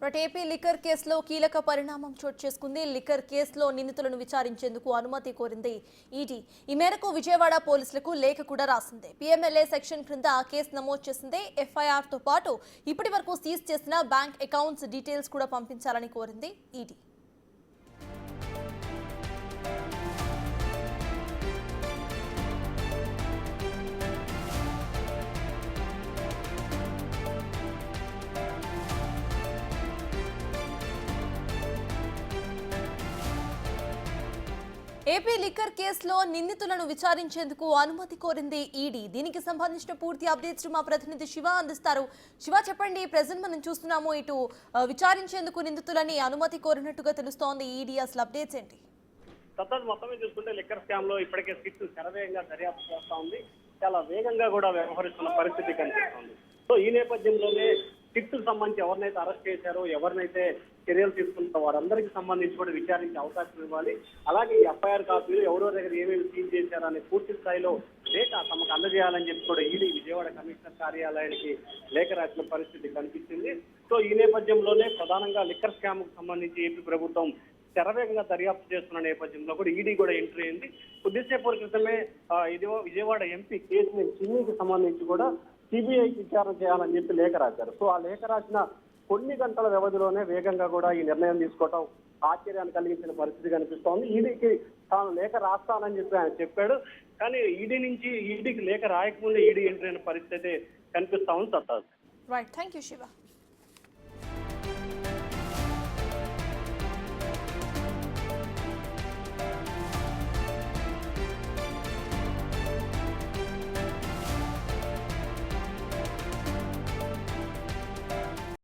But AP liquor కేసులో కీలక పరిణామం చోటు చేసుకుంది. లిక్కర్ కేసులో నిందితులను విచారించేందుకు అనుమతి కోరింది ఈడీ. ఈ మేరకు విజయవాడ పోలీసులకు లేఖ కూడా రాసింది. పీఎంఎల్ఏ సెక్షన్ క్రింద కేసు నమోదు చేసింది. ఎఫ్ఐఆర్ తో పాటు ఇప్పటి వరకు సీజ్ చేసిన బ్యాంక్ అకౌంట్స్ డీటెయిల్స్ కూడా పంపించాలని కోరింది ఈడీ. ఏపీ లిక్కర్ కేసులో నిందితులను విచారించేందుకు అనుమతి కోరింది ఈడీ. దీనికి సంబంధించిన పూర్తి అప్డేట్స్ మా ప్రతినిధి శివ అందిస్తారు. శివ, చెప్పండి. ప్రెజెంట్ మనం చూస్తున్నాము, ఇటు విచారించేందుకు నిందితులని అనుమతి కోరినట్టుగా తెలుస్తోంది ఈడీ. అసలు అప్డేట్స్ ఏంటి? మొత్తమే చూసుకుంటే లిక్కర్ స్కామ్ లో ఇప్పటికే సిట్ శరవేగంగా దర్యాప్తు చేస్తా ఉంది. చాలా వేగంగా కూడా వ్యవహరిస్తున్న పరిస్థితి కనిపిస్తోంది. సో ఈ నేపథ్యంలోనే సిట్కు సంబంధించి ఎవరినైతే అరెస్ట్ చేశారో, ఎవరినైతే చర్యలు తీసుకుంటారో వారందరికీ సంబంధించి కూడా విచారించే అవకాశం ఇవ్వాలి. అలాగే ఈ ఎఫ్ఐఆర్ కాపీలు ఎవరో దగ్గర ఏమేమి సీజ్ చేశారో అనే పూర్తి స్థాయిలో డేటా తమకు అందజేయాలని చెప్పి కూడా ఈడీ విజయవాడ కమిషనర్ కార్యాలయానికి లేఖ రాసిన పరిస్థితి కనిపించింది. సో ఈ నేపథ్యంలోనే ప్రధానంగా లిక్కర్ స్కామ్ కు సంబంధించి ఏపీ ప్రభుత్వం శరవేగంగా దర్యాప్తు చేస్తున్న నేపథ్యంలో కూడా ఈడీ కూడా ఎంట్రీ అయింది. కొద్దిసేపటి క్రితమే విజయవాడ ఎంపీ కేసుని చిన్నీకి సంబంధించి కూడా సిబిఐకి విచారణ చేయాలని చెప్పి లేఖ రాశారు. సో ఆ లేఖ రాసిన కొన్ని గంటల వ్యవధిలోనే వేగంగా కూడా ఈ నిర్ణయం తీసుకోవటం ఆశ్చర్యాన్ని కలిగించిన పరిస్థితి కనిపిస్తోంది. ఈడీకి తాను లేఖ రాస్తానని చెప్పి ఆయన చెప్పాడు. కానీ ఈడీకి లేఖ రాయకముందే ఈడీ ఎంట్రీ అయిన పరిస్థితి కనిపిస్తా ఉంది. Right, thank you Shiva.